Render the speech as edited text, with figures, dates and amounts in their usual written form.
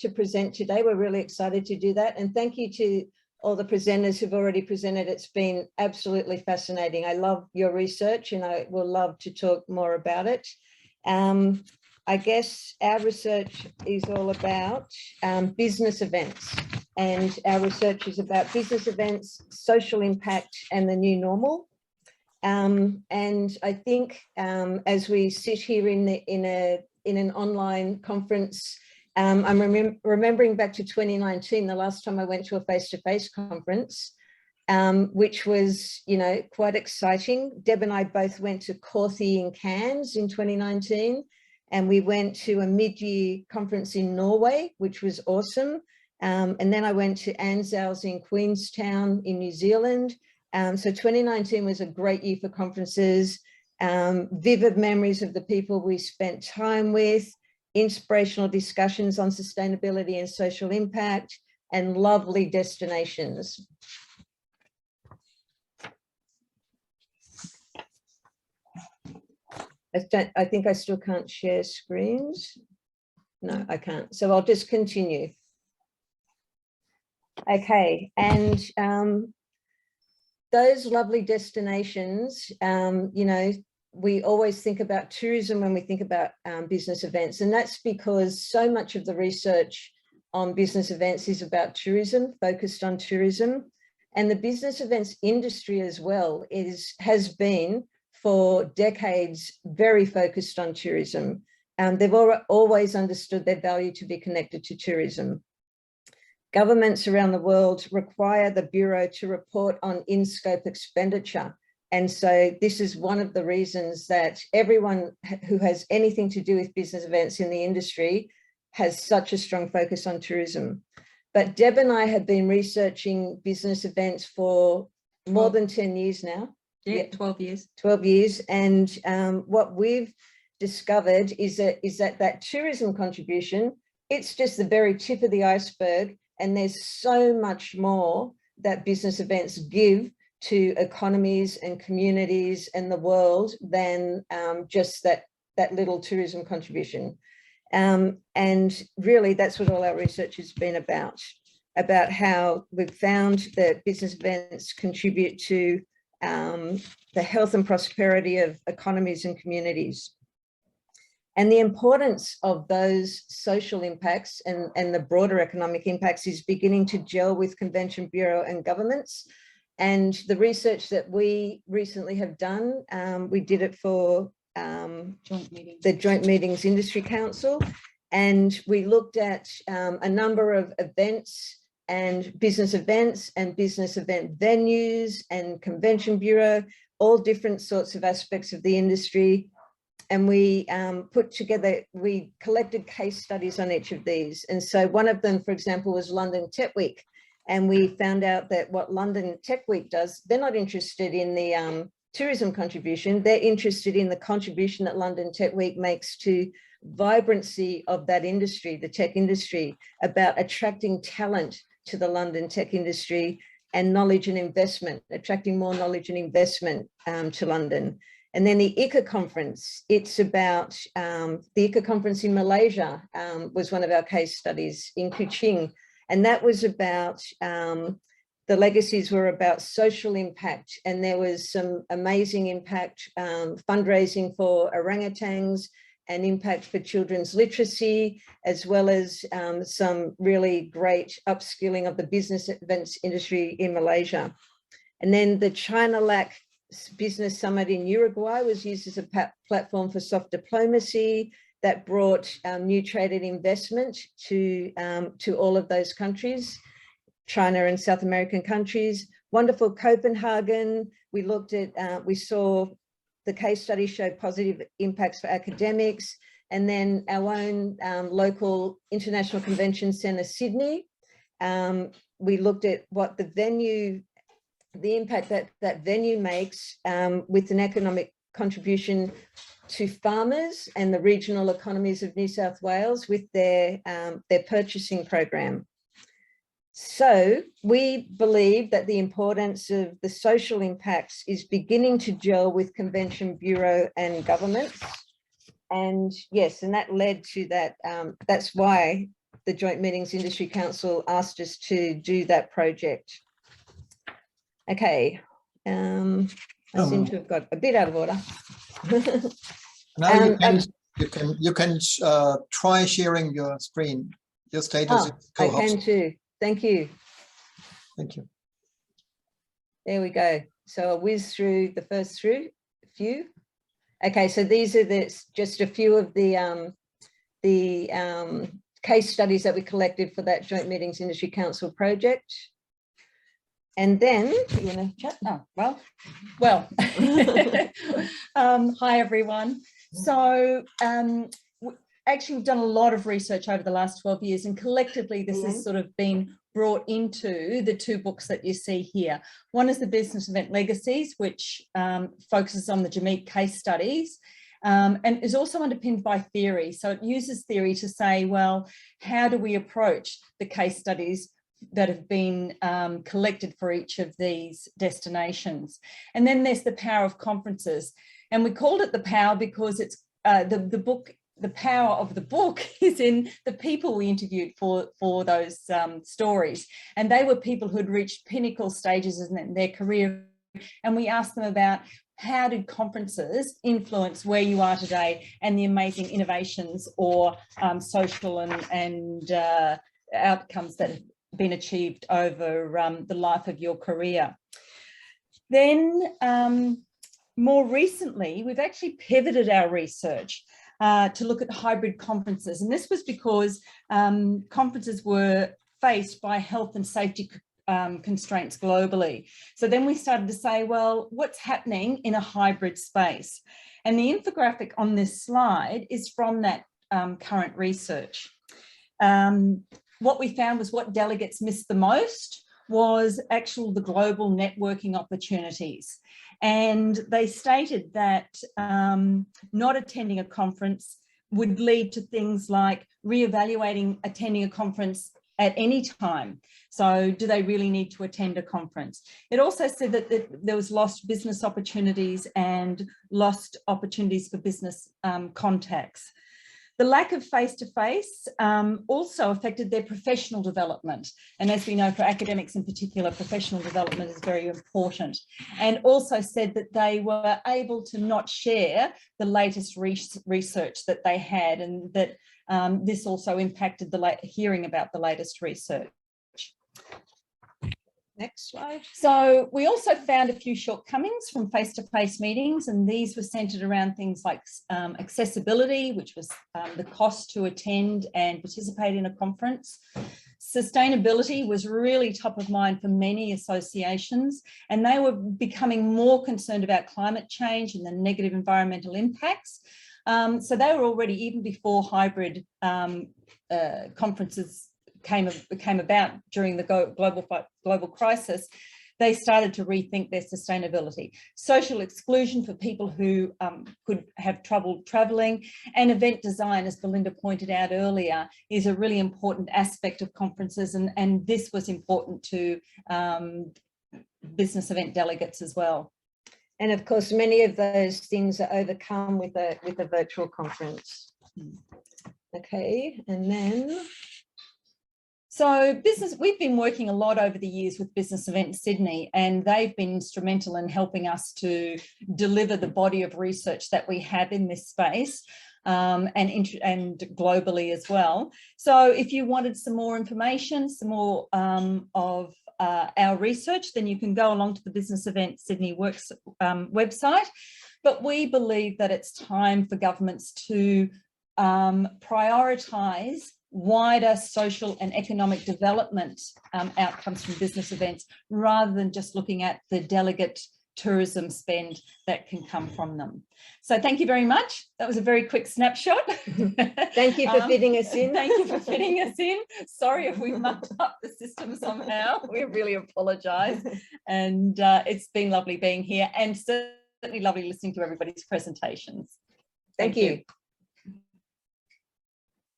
to present today. We're really excited to do that. And thank you to all the presenters who've already presented. It's been absolutely fascinating. I love your research and I will love to talk more about it. I guess our research is all about business events, and our research is about business events, social impact, and the new normal. And I think as we sit here in an online conference, I'm remembering back to 2019, the last time I went to a face-to-face conference, which was, you know, quite exciting. Deb and I both went to Corthy in Cairns in 2019, and we went to a mid-year conference in Norway, which was awesome. And then I went to ANZALS in Queenstown in New Zealand. So 2019 was a great year for conferences, vivid memories of the people we spent time with, inspirational discussions on sustainability and social impact, and lovely destinations. I think I still can't share screens. No, I can't. So I'll just continue. Okay, and those lovely destinations, you know, we always think about tourism when we think about business events, and that's because so much of the research on business events is about tourism, focused on tourism, and the business events industry as well has been for decades very focused on tourism. They've always understood their value to be connected to tourism. Governments around the world require the Bureau to report on in-scope expenditure. And so this is one of the reasons that everyone who has anything to do with business events in the industry has such a strong focus on tourism. But Deb and I have been researching business events for more than 10 years now. Yeah, 12 years. 12 years. And what we've discovered is that tourism contribution, it's just the very tip of the iceberg. And there's so much more that business events give to economies and communities and the world than just that little tourism contribution. And really, that's what all our research has been about how we've found that business events contribute to the health and prosperity of economies and communities. And the importance of those social impacts and the broader economic impacts is beginning to gel with Convention Bureau and governments. And the research that we recently have done, we did it for the Joint Meetings Industry Council, and we looked at a number of events and business event venues and Convention Bureau, all different sorts of aspects of the industry. And we we collected case studies on each of these. And so one of them, for example, was London Tech Week. And we found out that what London Tech Week does, they're not interested in the tourism contribution, they're interested in the contribution that London Tech Week makes to vibrancy of that industry, the tech industry, about attracting talent to the London tech industry and knowledge and investment, attracting more knowledge and investment to London. And then the ICA conference, it's about the ICA conference in Malaysia was one of our case studies in Kuching. And that was about, the legacies were about social impact. And there was some amazing impact, fundraising for orangutans and impact for children's literacy, as well as some really great upskilling of the business events industry in Malaysia. And then the China LAC Business Summit in Uruguay was used as a platform for soft diplomacy that brought new trade and investment to all of those countries, China and South American countries. Wonderful Copenhagen. We looked at, we saw the case study showed positive impacts for academics, and then our own local International Convention Centre, Sydney. We looked at what the venue, the impact that venue makes with an economic contribution to farmers and the regional economies of New South Wales with their purchasing program. So we believe that the importance of the social impacts is beginning to gel with Convention Bureau and governments. And yes, and that led to that, that's why the Joint Meetings Industry Council asked us to do that project. Okay, I seem to have got a bit out of order. Now you can try sharing your screen, your status. I can too. Thank you. Thank you. There we go. So I'll whiz through the first few. Okay, so these are just a few of the case studies that we collected for that Joint Meetings Industry Council project. And then, you want to chat? Oh, well. Hi, everyone. So actually, we've done a lot of research over the last 12 years, and collectively, this has sort of been brought into the two books that you see here. One is the Business Event Legacies, which focuses on the JMIC case studies, and is also underpinned by theory. So it uses theory to say, well, how do we approach the case studies that have been collected for each of these destinations? And then there's the power of conferences. And we called it the power because it's the power of the book is in the people we interviewed for those stories. And they were people who had reached pinnacle stages in their career. And we asked them about how did conferences influence where you are today and the amazing innovations or social and outcomes that have been achieved over the life of your career. Then more recently, we've actually pivoted our research to look at hybrid conferences. And this was because conferences were faced by health and safety constraints globally. So then we started to say, well, what's happening in a hybrid space? And the infographic on this slide is from that current research. What we found was what delegates missed the most was the global networking opportunities. And they stated that not attending a conference would lead to things like reevaluating attending a conference at any time. So do they really need to attend a conference? It also said that there was lost business opportunities and lost opportunities for business contacts. The lack of face-to-face also affected their professional development. And as we know, for academics in particular, professional development is very important. And also said that they were able to not share the latest research that they had, and that this also impacted hearing about the latest research. Next slide. So we also found a few shortcomings from face-to-face meetings, and these were centred around things like accessibility, which was the cost to attend and participate in a conference. Sustainability was really top of mind for many associations, and they were becoming more concerned about climate change and the negative environmental impacts. So they were already, even before hybrid conferences came about during the global crisis, they started to rethink their sustainability. Social exclusion for people who could have trouble travelling, and event design, as Belinda pointed out earlier, is a really important aspect of conferences, and this was important to business event delegates as well. And of course, many of those things are overcome with a virtual conference. Okay, and then. So we've been working a lot over the years with Business Event Sydney, and they've been instrumental in helping us to deliver the body of research that we have in this space, and globally as well. So if you wanted some more information, some more of our research, then you can go along to the Business Event Sydney Works website. But we believe that it's time for governments to prioritise wider social and economic development outcomes from business events, rather than just looking at the delegate tourism spend that can come from them. So thank you very much. That was a very quick snapshot. Thank you for fitting us in. Thank you for fitting us in. Sorry if we mucked up the system somehow. We really apologise. And it's been lovely being here, and certainly lovely listening to everybody's presentations. Thank you.